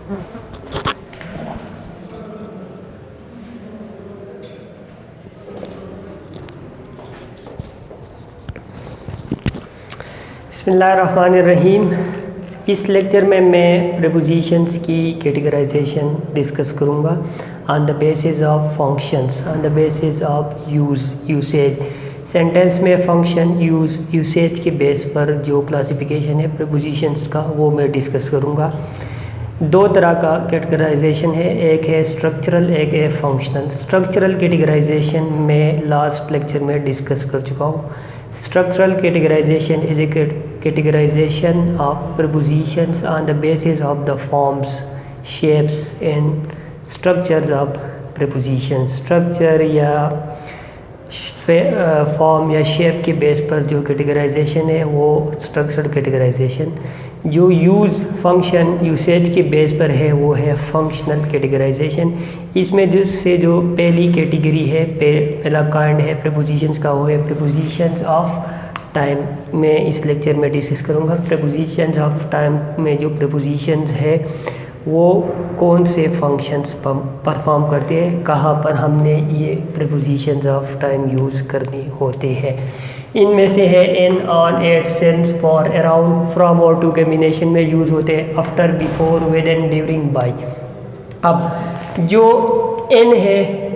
बिस्मिल्लाहिर्रहमानिर्रहीम। इस लेक्चर में मैं प्रीपोजिशंस की कैटेगराइजेशन डिस्कस करूँगा on the basis of functions, on the basis of usage. Sentence में फंक्शन यूसेज के बेस पर जो क्लासिफिकेशन है प्रीपोजिशंस का वो मैं डिस्कस करूँगा। दो तरह का कैटेगराइजेशन है, एक है स्ट्रक्चरल, एक है फंक्शनल। स्ट्रक्चरल कैटेगराइजेशन में लास्ट लेक्चर में डिस्कस कर चुका हूँ। Structural categorization is a categorization of prepositions on the basis of the forms, shapes and structures of prepositions. Structure या फॉर्म या शेप के बेस पर जो कैटेगराइजेशन है वो स्ट्रक्चरल कैटेगराइजेशन। जो फंक्शन यूसेज के बेस पर है वो है फंक्शनल कैटेगराइजेशन। इसमें जो पहली कैटेगरी है, पहला काइंड है प्रीपोजिशंस का, वो है प्रीपोजिशंस ऑफ टाइम। मैं इस लेक्चर में डिस्कस करूँगा प्रीपोजिशंस ऑफ टाइम में जो प्रीपोजिशंस है वो कौन से फंक्शंस परफॉर्म करते हैं, कहाँ पर हमने ये प्रीपोजिशंस ऑफ टाइम यूज़ करने होते हैं। इनमें से है in, on, at, since, for, around, from और टू कॉम्बिनेशन में यूज़ होते हैं, after, before, with and, during, by. अब जो एन है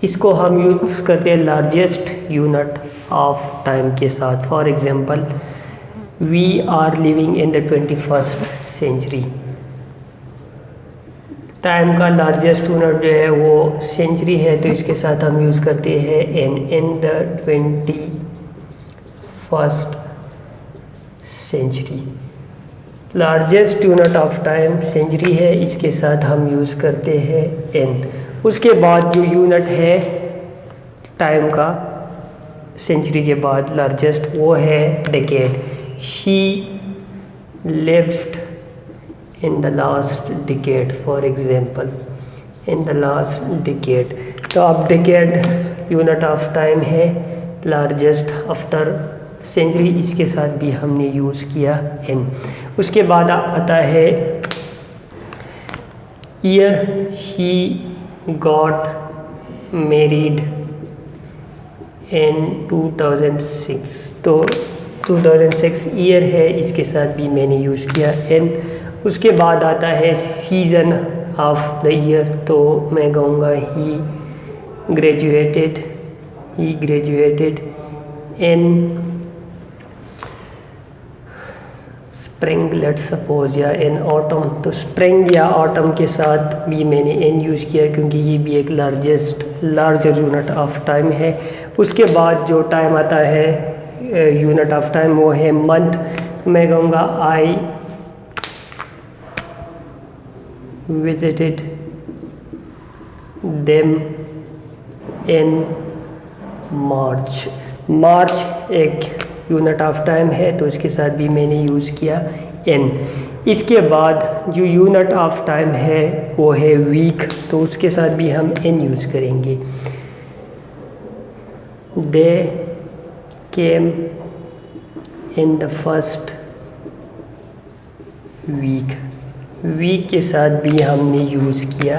इसको हम यूज़ करते हैं लार्जेस्ट यूनिट ऑफ टाइम के साथ। For example, we are living in the 21st century. Time का लार्जेस्ट यूनिट जो है वो सेंचुरी है, तो इसके साथ हम यूज़ करते हैं in, in the 21st century. Largest unit of time century है, इसके साथ हम यूज़ करते हैं एन। उसके बाद जो यूनिट है टाइम का सेंचुरी के बाद लार्जेस्ट, वो है decade. She lived in the last decade, for example, in the last decade। तो अब decade यूनिट ऑफ टाइम है लार्जेस्ट आफ्टर सेंचुरी, इसके साथ भी हमने यूज़ किया इन। उसके बाद आता है year, she got married in 2006। तो 2006 ईयर है, इसके साथ भी मैंने यूज़ किया इन। उसके बाद आता है सीज़न ऑफ द ईयर, तो मैं कहूँगा he graduated in spring, let's suppose, या इन ऑटम। तो स्प्रिंग या ऑटम के साथ भी मैंने इन यूज़ किया क्योंकि ये भी एक लार्जर यूनिट ऑफ टाइम है। उसके बाद जो टाइम आता है यूनिट ऑफ टाइम वो है मंथ। मैं कहूँगा आई visited them in March। मार्च एक यूनिट ऑफ टाइम है, तो इसके साथ भी मैंने यूज़ किया इन। इसके बाद जो यूनिट ऑफ टाइम है वो है वीक, तो उसके साथ भी हम इन यूज़ करेंगे। दे केम इन द फर्स्ट वीक के साथ भी हमने यूज़ किया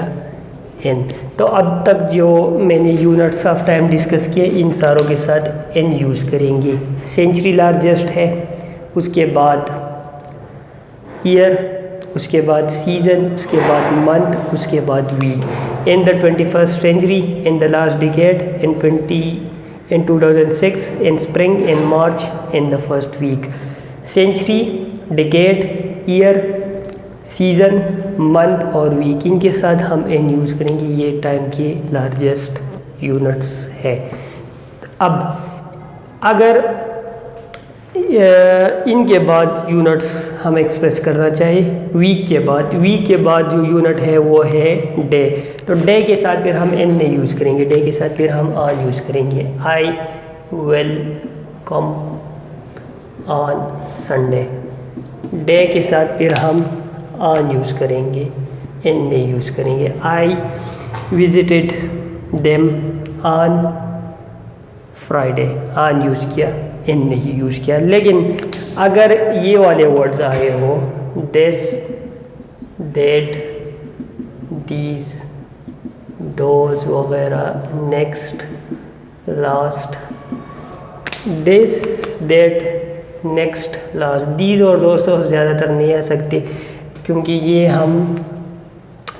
इन। तो अब तक जो मैंने यूनिट्स ऑफ टाइम डिस्कस किए इन सारों के साथ इन यूज़ करेंगे। सेंचुरी लार्जेस्ट है, उसके बाद ईयर, उसके बाद सीज़न, उसके बाद मंथ, उसके बाद week. In the 21st century, in the last decade, in 2006, in spring, in March, in the first week। Century, decade, year, season, month और वीक, इनके साथ हम एन यूज़ करेंगे। ये टाइम के लार्जेस्ट यूनिट्स है। अब अगर इनके बाद यूनिट्स हम एक्सप्रेस करना चाहिए वीक के बाद जो यूनिट है वो है डे। तो डे के साथ फिर हम एन नहीं यूज़ करेंगे, डे के साथ फिर हम ऑन यूज़ करेंगे। I will come on Sunday. Day के साथ फिर हम ऑन यूज़ करेंगे, एन नहीं यूज़ करेंगे। आई visited them on Friday, on use किया, एन नहीं यूज़ किया। लेकिन अगर ये वाले वर्ड्स आए हो, दिस दैट, दीज, दोज वगैरह, next, last, this, that, next, last. These और दोज तो ज़्यादातर नहीं आ सकते क्योंकि ये हम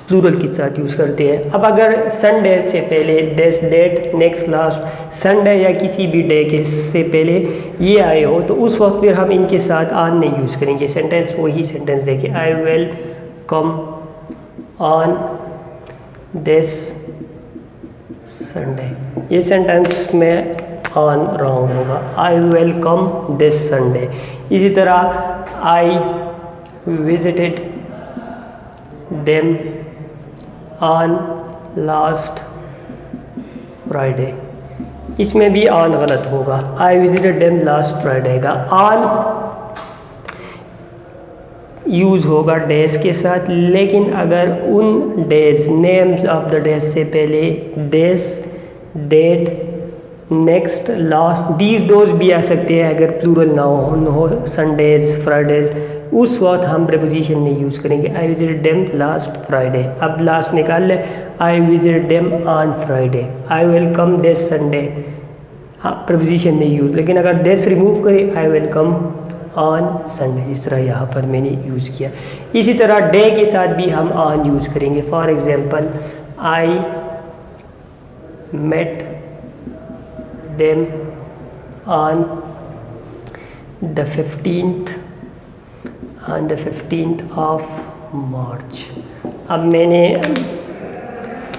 प्लूरल के साथ यूज़ करते हैं। अब अगर संडे से पहले this, that, next, last, Sunday या किसी भी डे के से पहले ये आए हो तो उस वक्त फिर हम इनके साथ ऑन नहीं यूज़ करेंगे। सेंटेंस वही सेंटेंस देखिए, I will come on this Sunday. ये सेंटेंस में ऑन रॉन्ग होगा, I will come this Sunday. इसी तरह I visited them on last Friday, इसमें भी ऑन गलत होगा। I visited them last Friday का ऑन यूज़ होगा डेज के साथ, लेकिन अगर उन days, names of the days से पहले this, that, next, last, these, those भी आ सकते हैं अगर प्लूरल ना हो संडेज, फ्राइडेज, उस वक्त हम प्रीपोजिशन नहीं यूज़ करेंगे। आई विजिटेड देम लास्ट फ्राइडे, अब लास्ट निकाल ले, आई visited them on Friday, I will come this Sunday, preposition नहीं यूज़। लेकिन अगर दिस रिमूव करें, आई विल कम ऑन संडे, इस तरह यहाँ पर मैंने यूज़ किया। इसी तरह डे के साथ भी हम ऑन यूज़ करेंगे। For example, I met them on the 15th of March. अब मैंने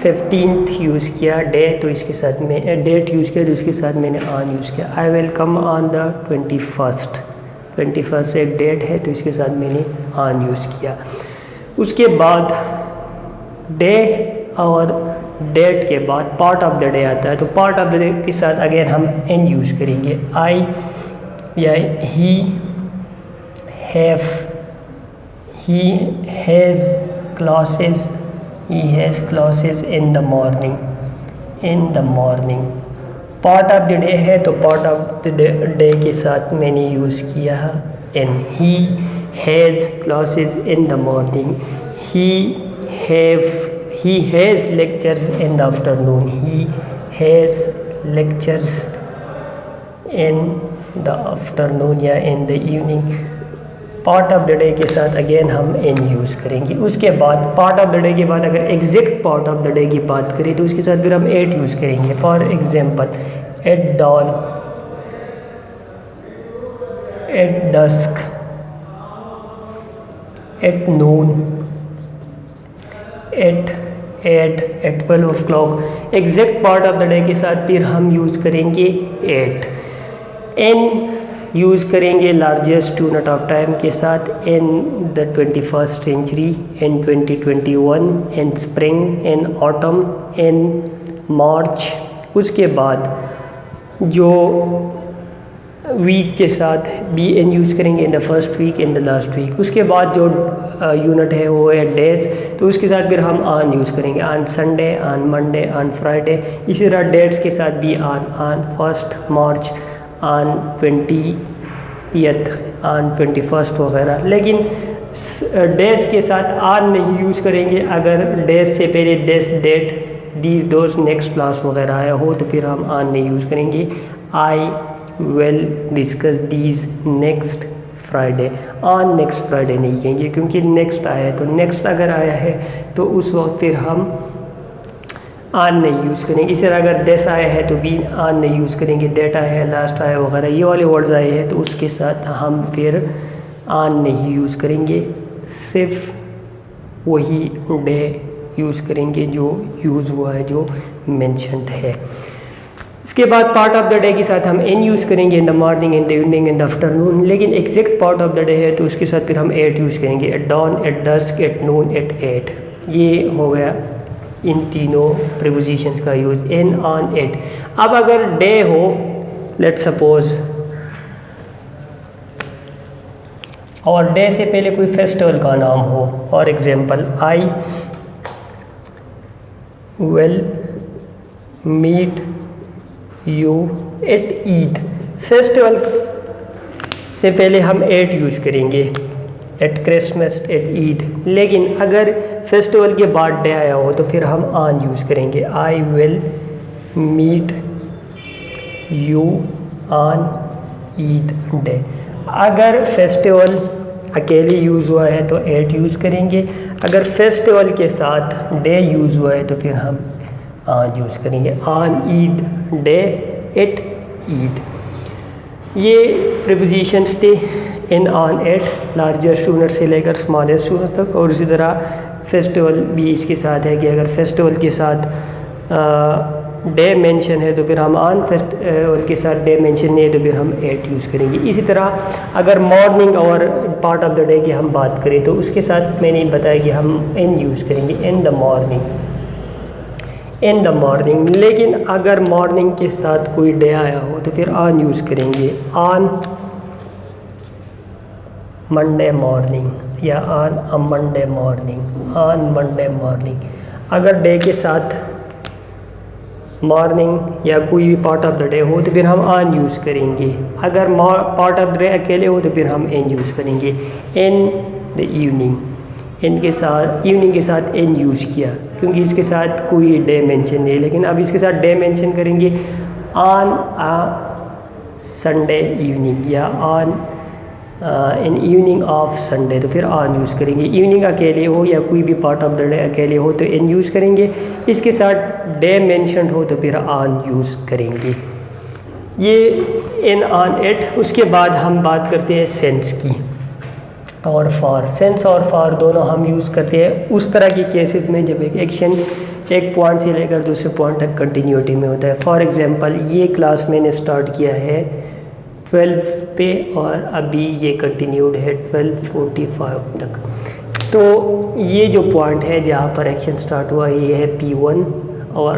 15th यूज़ किया डे, तो इसके साथ में डेट यूज़ किया तो इसके साथ मैंने ऑन यूज़ किया। आई will come on the 21st एक डेट है तो इसके साथ मैंने ऑन यूज़ किया। उसके बाद डे और डेट के बाद पार्ट ऑफ द डे आता है, तो पार्ट ऑफ द डे के साथ अगेन हम एन यूज़ करेंगे। आई या ही has classes in the morning. Part of the day है तो पार्ट ऑफ द डे के साथ मैंने यूज़ किया in. He has classes in the morning, he has lectures in the afternoon, he has lectures in the afternoon या in the evening. Part of the day के साथ again हम in use करेंगे। उसके बाद पार्ट ऑफ द डे के बाद अगर exact part of the day की बात करें तो उसके साथ फिर हम एट यूज़ करेंगे। For example, at dawn, at dusk, at noon, at 12 o'clock। Exact part of the day के साथ फिर हम यूज़ करेंगे एट। एन यूज़ करेंगे लार्जेस्ट यूनिट ऑफ टाइम के साथ in the 21st century, in 2021, in spring, in autumn, in March. उसके बाद जो वीक के साथ बी एन यूज़ करेंगे in the first week, in the last week. उसके बाद जो यूनिट है वो है डेज, तो उसके साथ फिर हम ऑन यूज़ करेंगे, on Sunday, on Monday, on Friday. इसी तरह डेट्स के साथ भी on 1st March, on 20th, on 21st वगैरह। लेकिन डेज के साथ ऑन नहीं यूज़ करेंगे अगर डेज से पहले this, that, these, those, next, last वगैरह आया हो तो फिर हम ऑन नहीं यूज़ करेंगे। I will discuss these next Friday, on next Friday नहीं कहेंगे क्योंकि नेक्स्ट आया है, तो नेक्स्ट अगर आया है तो उस वक्त फिर हम ऑन नहीं यूज़ करेंगे। इसी तरह अगर दिस आया है तो भी ऑन नहीं यूज़ करेंगे, डेट आया है, लास्ट आया वगैरह ये वाले वर्ड्स आए हैं तो उसके साथ हम फिर ऑन नहीं यूज़ करेंगे, सिर्फ वही डे यूज़ करेंगे जो यूज़ हुआ है, जो मेंशन्ड है। इसके बाद पार्ट ऑफ द डे के साथ हम एन यूज़ करेंगे, in the morning, in the evening, in the afternoon. लेकिन exact part of the day है तो उसके साथ फिर हम एट यूज़ करेंगे, at dawn, at dusk, at noon, at at. ये हो गया इन तीनों प्रीपोजिशंस का यूज़, इन, ऑन, एट। अब अगर डे हो, लेट सपोज, और डे से पहले कोई फेस्टिवल का नाम हो, for example, I will meet you at Eid. Festival से पहले हम एट यूज़ करेंगे, एट क्रिसमस, एट ईद। लेकिन अगर फेस्टिवल के बाद डे आया हो तो फिर हम ऑन यूज़ करेंगे। I will meet you on Eid day. अगर फेस्टिवल अकेले यूज़ हुआ है तो एट यूज़ करेंगे, अगर फेस्टिवल के साथ डे यूज़ हुआ है तो फिर हम ऑन यूज़ करेंगे। On Eid day, at Eid. ये प्रीपोजिशंस थे in, on, at, largest student से लेकर स्मॉलेस्ट स्टूडेंट तक। और इसी तरह फेस्टिवल भी इसके साथ है कि अगर फेस्टिवल के साथ डे मेंशन है तो फिर हम ऑन, फेस्टिवल के साथ डे मेंशन नहीं है तो फिर हम एट यूज़ करेंगे। इसी तरह अगर मॉर्निंग और पार्ट ऑफ द डे की हम बात करें तो उसके साथ मैंने बताया कि हम इन यूज़ करेंगे, in the morning, in the morning. लेकिन अगर मॉर्निंग के साथ कोई डे आया हो तो फिर ऑन यूज़ करेंगे, ऑन मंडे मॉर्निंग या on a Monday morning, on Monday morning. अगर डे के साथ मॉर्निंग या कोई भी पार्ट ऑफ द डे हो तो फिर हम ऑन यूज़ करेंगे। अगर पार्ट ऑफ द डे अकेले हो तो फिर हम इन यूज़ करेंगे, इन द इवनिंग। इनके साथ, इवनिंग के साथ इन यूज़ किया क्योंकि इसके साथ कोई डे मेंशन नहीं है। लेकिन अब इसके साथ डे मेंशन करेंगे, ऑन अ संडे इवनिंग या on in evening of Sunday तो फिर ऑन यूज़ करेंगे। इवनिंग अकेले हो या कोई भी पार्ट ऑफ द डे अकेले हो तो इन यूज़ करेंगे, इसके साथ डे मेंशन हो तो फिर ऑन यूज़ करेंगे। ये इन, ऑन, एट। उसके बाद हम बात करते हैं सेंस की और फॉर। सेंस और फॉर दोनों हम यूज़ करते हैं उस तरह के केसेस में जब एक एक्शन एक पॉइंट से लेकर दूसरे पॉइंट तक कंटिन्यूटी में होता है। फॉर एग्जांपल ये क्लास मैंने स्टार्ट किया है 12 पे और अभी ये कंटिन्यूड है 12:45 तक। तो ये जो पॉइंट है जहाँ पर एक्शन स्टार्ट हुआ ये है P1 और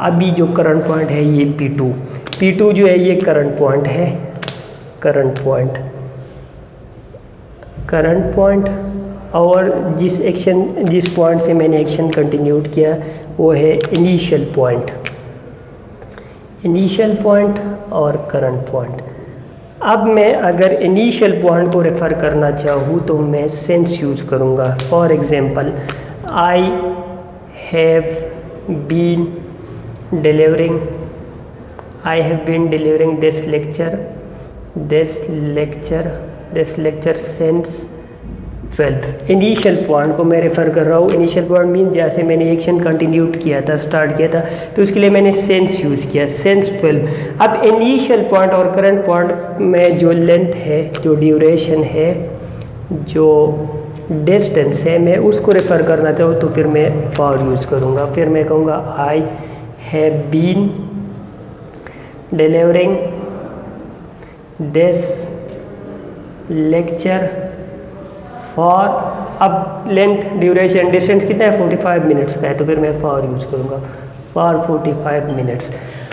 अभी जो करंट पॉइंट है ये P2। P2 जो है ये करंट पॉइंट है, करंट पॉइंट, करंट पॉइंट। और जिस पॉइंट से मैंने एक्शन कंटिन्यूड किया वो है इनिशियल पॉइंट, इनिशियल पॉइंट और करंट पॉइंट। अब मैं अगर इनिशियल पॉइंट को रेफ़र करना चाहूँ तो मैं सेंस यूज़ करूँगा। For example, I have been delivering, I have been delivering this lecture, this lecture since 12। Initial point को मैं रेफ़र कर रहा हूँ। इनिशियल पॉइंट मीन जैसे मैंने एक्शन कंटिन्यूट किया था, स्टार्ट किया था, तो उसके लिए मैंने सेंस यूज़ किया, सेंस 12। अब इनिशियल पॉइंट और करंट पॉइंट में जो लेंथ है, जो ड्यूरेशन है, जो डिस्टेंस है, मैं उसको रेफ़र करना चाहूँ तो फिर मैं फॉर यूज़ करूँगा। फिर मैं कहूँगा I have been delivering this lecture for, अब लेंथ, ड्यूरेशन, डिस्टेंस कितना है 45 मिनट्स का है तो फिर मैं फॉर यूज़ करूँगा, फॉर 45 मिनट्स।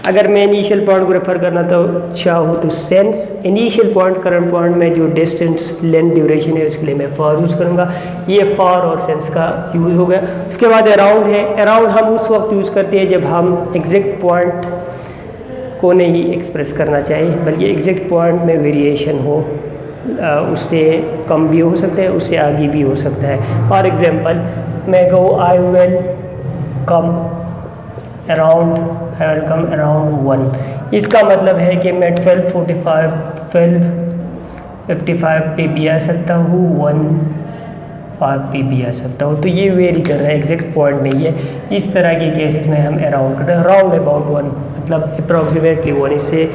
अगर मैं इनिशियल पॉइंट को रेफ़र करना तो चाहूँ तो sense, initial point current point में जो डिस्टेंस, लेंथ, ड्यूरेशन है उसके लिए मैं फॉर यूज़ करूँगा। ये फॉर और सेंस का यूज़ हो गया। उसके बाद अराउंड है। अराउंड हम उस वक्त यूज़ करते हैं जब हम एग्जैक्ट पॉइंट को नहीं एक्सप्रेस करना चाहिए बल्कि एग्जैक्ट पॉइंट में वेरिएशन हो, उससे कम भी हो सकता है, उससे आगे भी हो सकता है। फॉर एग्जांपल मैं कहूँ आई विल कम अराउंड 1, इसका मतलब है कि मैं 12:55 पे भी आ सकता हूँ, 1:05 पे भी आ सकता हूँ। तो ये वेरी कर रहा है, एग्जैक्ट पॉइंट नहीं है। इस तरह के केसेस में हम अराउंड करते हैं, अराउंड अबाउट 1 मतलब अप्रॉक्सीमेटली 1, इससे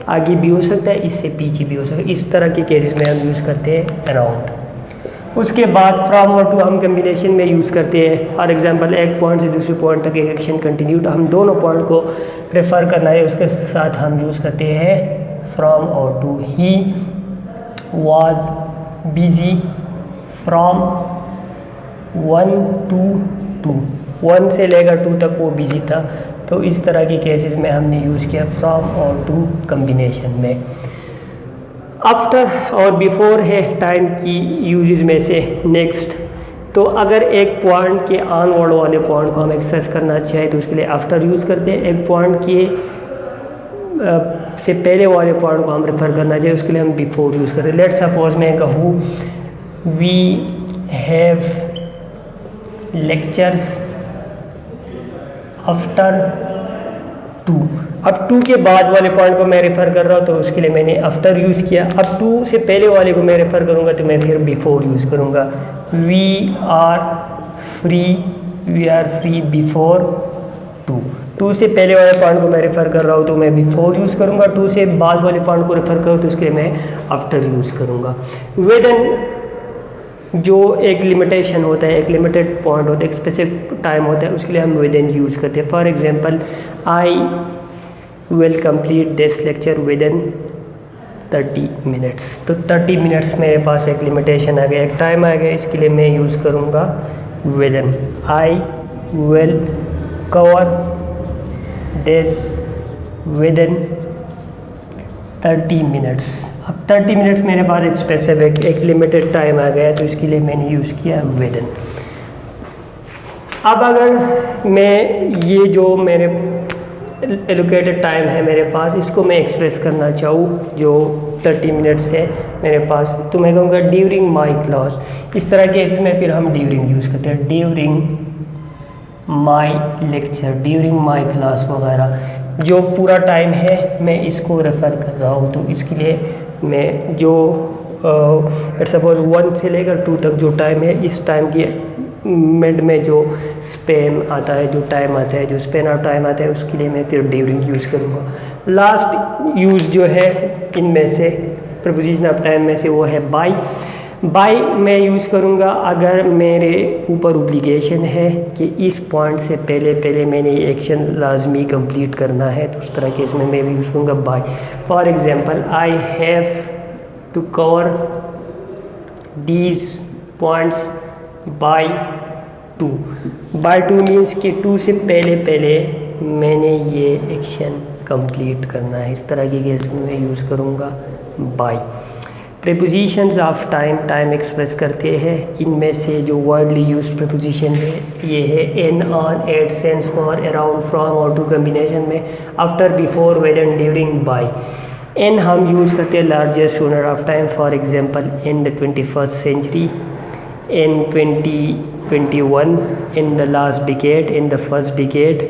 आगे भी हो सकता है, इससे पीछे भी हो सकता है। इस तरह के केसेस में हम यूज़ करते हैं अराउंड। उसके बाद फ्रॉम और टू हम कम्बिनेशन में यूज़ करते हैं। फॉर एग्जांपल एक पॉइंट से दूसरे पॉइंट तक एक एक्शन कंटिन्यू, हम दोनों पॉइंट को रेफ़र करना है, उसके साथ हम यूज़ करते हैं फ्रॉम और to. He was busy from 1 to 2, 1 से लेकर 2 तक वो बिजी था। तो इस तरह के केसेस में हमने यूज़ किया फ्रॉम और टू कम्बिनेशन में। आफ्टर और बिफोर है टाइम की यूजेस में से नेक्स्ट। तो अगर एक पॉइंट के ऑनवर्ड वाले पॉइंट को हम एक्सेस करना चाहें तो उसके लिए आफ्टर यूज़ करते हैं। एक पॉइंट के से पहले वाले पॉइंट को हम रेफ़र करना चाहिए उसके लिए हम बिफोर यूज़ करते हैं। लेट सपोज मैं कहूँ वी हैव लेक्चर्स आफ्टर 2। अब 2 के बाद वाले पॉइंट को मैं रेफ़र कर रहा हूँ तो उसके लिए मैंने आफ्टर यूज़ किया। अब 2 से पहले वाले को मैं रेफ़र करूँगा तो मैं फिर बिफोर यूज़ करूँगा। We are free before 2। 2 से पहले वाले पॉइंट को मैं रेफ़र कर रहा हूँ तो मैं बिफोर यूज़ करूँगा। 2 से बाद वाले पॉइंट को रेफ़र करूँ तो उसके लिए मैं आफ्टर यूज़ करूँगा। विदिन जो एक लिमिटेशन होता है, एक लिमिटेड पॉइंट होता है, एक स्पेसिफिक टाइम होता है, उसके लिए हम विदिन यूज़ करते हैं। For example I will complete this lecture within 30 minutes. तो 30 मिनट्स मेरे पास एक लिमिटेशन आ गया, एक टाइम आ गया, इसके लिए मैं यूज़ करूँगा within. I will cover this within 30 minutes. अब 30 मिनट्स मेरे पास एक स्पेसिफिक एक लिमिटेड टाइम आ गया तो इसके लिए मैंने यूज़ किया विदिन। अब अगर मैं ये जो मेरे एलोकेटेड टाइम है मेरे पास, इसको मैं एक्सप्रेस करना चाहूँ जो 30 मिनट्स है मेरे पास, तो मैं कहूँगा ड्यूरिंग माई क्लास। इस तरह के केसेस में फिर हम ड्यूरिंग यूज़ करते हैं, during my lecture, during my class वगैरह। जो पूरा टाइम है मैं इसको रेफ़र कर रहा हूँ तो इसके लिए मैं जो सपोज 1 से लेकर 2 तक जो टाइम है, इस टाइम की मिड में जो स्पेन आता है, जो टाइम आता है, जो स्पेन ऑफ टाइम आता है, उसके लिए मैं फिर ड्यूरिंग यूज़ करूँगा। लास्ट यूज़ जो है इनमें से प्रीपोजिशन ऑफ टाइम में से वो है बाय। बाय मैं यूज़ करूँगा अगर मेरे ऊपर ओब्लिगेशन है कि इस पॉइंट से पहले मैंने ये एक्शन लाजमी कंप्लीट करना है, तो उस तरह के इसमें मैं भी यूज़ करूँगा by. For example I have to cover these points by 2। By 2 means कि 2 से पहले मैंने ये एक्शन कंप्लीट करना है। इस तरह के केस में मैं यूज़ करूँगा by. Prepositions of time express करते हैं। इनमें से जो वर्डली यूज्ड प्रीपोजिशन है ये है in, on, at, since, for, around, from और टू कम्बिनेशन में, after, before, within, during, by. In हम यूज़ करते हैं largest owner of time, for example in the 21st century, in 2021, in the last decade, in the first decade,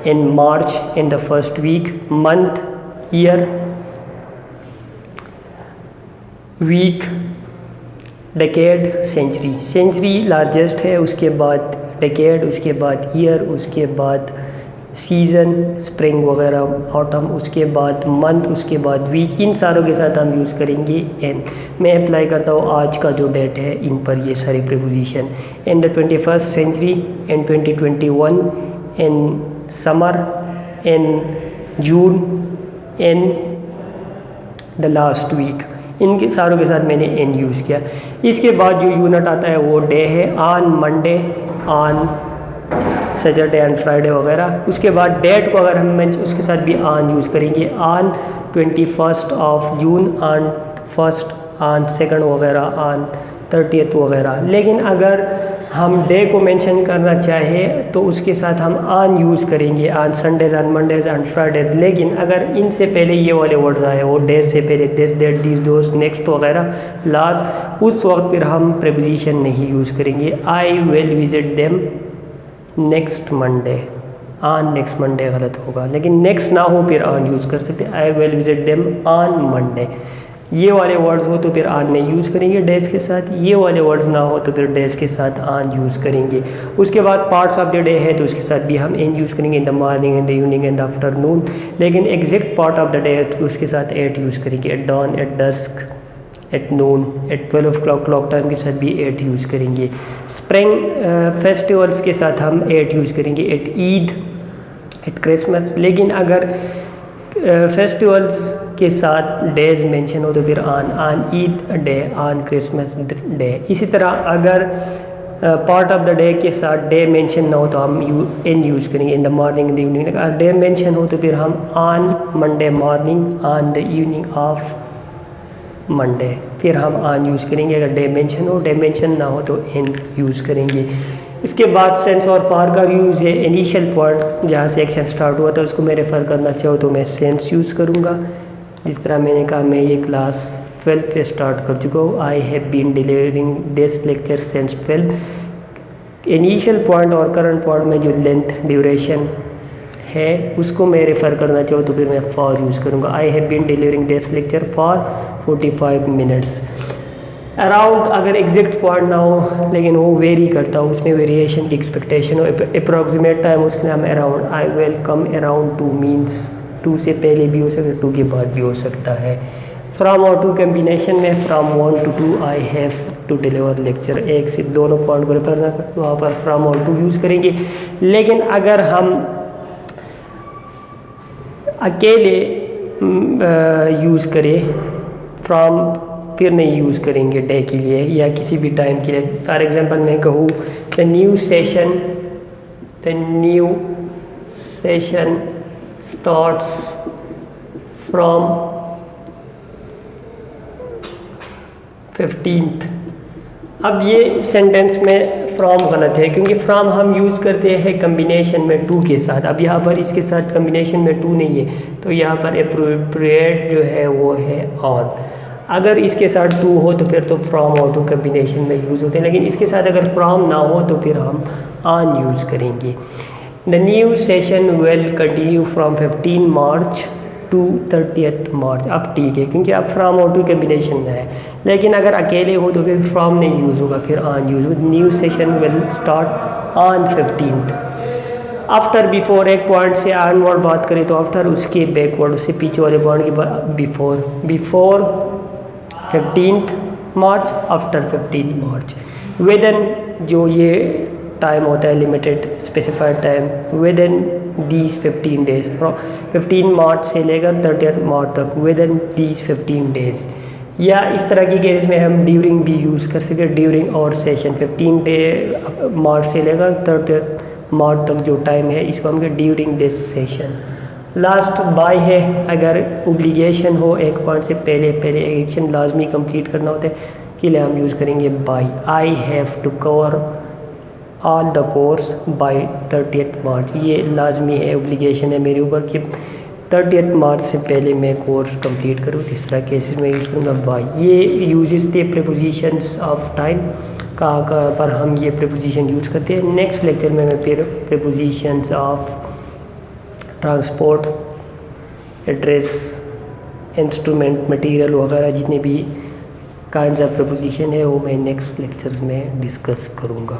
in March, in the first week, month, year, week, decade, century। century largest है, उसके बाद decade, उसके बाद year, उसके बाद season, spring वगैरह, autumn, उसके बाद मंथ, उसके बाद वीक। इन सारों के साथ हम यूज़ करेंगे एन। मैं अप्लाई करता हूँ आज का जो डेट है इन पर ये सारी preposition. In the 21st century, in 2021, in summer, in June, in the last week. इनके सारों के साथ मैंने एन यूज़ किया। इसके बाद जो यूनिट आता है वो डे है, on Monday, on Saturday and Friday वगैरह। उसके बाद डेट को अगर हम उसके साथ भी ऑन यूज़ करेंगे, on 21st of June, on 1st, on 2nd वगैरह, ऑन 30th वगैरह। लेकिन अगर हम डे को मेंशन करना चाहे तो उसके साथ हम ऑन यूज़ करेंगे, on Sundays, on Mondays, on Fridays. लेकिन अगर इनसे पहले ये वाले वर्ड्स आए, वो डे से पहले this, that, this, those, next वगैरह, लास्ट, उस वक्त फिर हम प्रीपोजिशन नहीं यूज़ करेंगे। I will visit them next Monday, on next Monday गलत होगा, लेकिन नेक्स्ट ना हो फिर ऑन यूज़ कर सकते हैं। I will visit them on Monday. ये वाले वर्ड्स हो तो फिर ऑन नहीं यूज़ करेंगे डेज के साथ, ये वाले वर्ड्स ना हो तो फिर डेज के साथ ऑन यूज़ करेंगे। उसके बाद पार्ट्स ऑफ द डे है तो उसके साथ भी हम इन यूज़ करेंगे, in the morning, in the evening, in the afternoon. लेकिन exact part of the day है तो उसके साथ एट यूज़ करेंगे, at dawn, at dusk, at noon, at 12 o'clock clock time के साथ भी एट यूज़ करेंगे। स्प्रिंग फेस्टिवल्स के साथ हम एट यूज़ करेंगे, एट ईद, एट क्रिसमस। लेकिन अगर फेस्टिवल्स के साथ डेज मेंशन हो तो फिर on Eid day, on Christmas day. इसी तरह अगर पार्ट ऑफ द डे के साथ डे मेंशन ना हो तो हम इन यूज़ करेंगे, in the morning, in the evening. अगर डे मेंशन हो तो फिर हम on Monday morning, on the evening of Monday, फिर हम ऑन यूज़ करेंगे। अगर डे मेंशन हो, डे मेंशन ना हो तो इन यूज़ करेंगे। इसके बाद सेंस और फॉर का यूज़ है। इनिशियल पॉइंट जहाँ से एक्शन स्टार्ट हुआ था उसको मैं रेफ़र करना चाहूँ तो मैं सेंस यूज़ करूँगा। जिस तरह मैंने कहा मैं ये क्लास 12 पे स्टार्ट कर चुका हूँ। I have been delivering this lecture since 12। Initial point और करंट पॉइंट में जो लेंथ ड्यूरेशन है उसको मैं रेफ़र करना चाहूँ तो फिर मैं फॉर यूज़ करूँगा। I have been delivering this lecture for 45 minutes. Around अगर एग्जैक्ट पॉइंट ना हो लेकिन वो वेरी करता हो, उसमें वेरिएशन की एक्सपेक्टेशन हो, अप्रॉक्सीमेट टाइम उसके नाम around. I will come around 2 means 2 से पहले भी हो सकता है, 2 के बाद भी हो सकता है। फ्राम और टू कम्बिनेशन में from 1 to 2 I have to deliver lecture, एक से दोनों पॉइंट को रेफर करना वहाँ पर फ्राम और टू यूज़ करेंगे। लेकिन अगर हम अकेले यूज़ करें फ्राम फिर नहीं यूज़ करेंगे डे के लिए या किसी भी टाइम के लिए। फॉर एग्जांपल मैं कहूँ the new session starts from 15th। अब ये सेंटेंस में फ्रॉम गलत है क्योंकि फ्रॉम हम यूज़ करते हैं कम्बिनेशन में टू के साथ। अब यहाँ पर इसके साथ कम्बिनेशन में टू नहीं है तो यहाँ पर एप्रोप्रिएट जो है वो है ऑन। अगर इसके साथ टू हो तो फिर तो फ्रॉम और टू कम्बिनेशन में यूज़ होते हैं, लेकिन इसके साथ अगर फ्रॉम ना हो तो फिर हम ऑन यूज़ करेंगे। The new session will continue from 15 March two 30 मार्च। अब ठीक है क्योंकि अब फ्रॉम और टू कम्बिनेशन में है, लेकिन अगर अकेले हो तो फिर फ्रॉम नहीं यूज़ होगा, फिर ऑन यूज़ होगा। New session will start on 15th। After before एक पॉइंट से ऑनवर्ड बात करें तो आफ्टर, उसके बैकवर्ड उससे पीछे वाले पॉइंट के बिफोर 15th मार्च, आफ्टर 15 मार्च। विदिन जो ये टाइम होता है limited specified time, within these 15 days, from 15 मार्च से लेकर 30 मार्च तक, विदिन दीज 15 डेज। या इस तरह की केस में हम ड्यूरिंग भी यूज़ कर सकते हैं, ड्यूरिंग और सेशन 15 मार्च से लेकर 30 मार्च तक जो टाइम है इसको हम कहते during this session. Last by है, अगर ओब्लिगेशन हो एक पॉइंट से पहले एक एक्शन लाजमी कंप्लीट करना होता है के लिए हम यूज़ करेंगे by. I have to cover all the course by 30 March. ये लाजमी है, ओब्लिगेशन है मेरे ऊपर कि 30 मार्च से पहले मैं कोर्स कंप्लीट करूँ। इस तरह केसेस में यूज़ करूँगा बाय। ये यूजेस थे प्रीपोजिशंस ऑफ टाइम, कहाँ पर हम ये प्रीपोजिशन यूज़ करते हैं। नेक्स्ट लेक्चर में मैं फिर prepositions of transport, address, instrument, material वगैरह जितने भी काइंड्स ऑफ प्रीपोजिशन है वो मैं नेक्स्ट लेक्चर्स में डिस्कस करूँगा।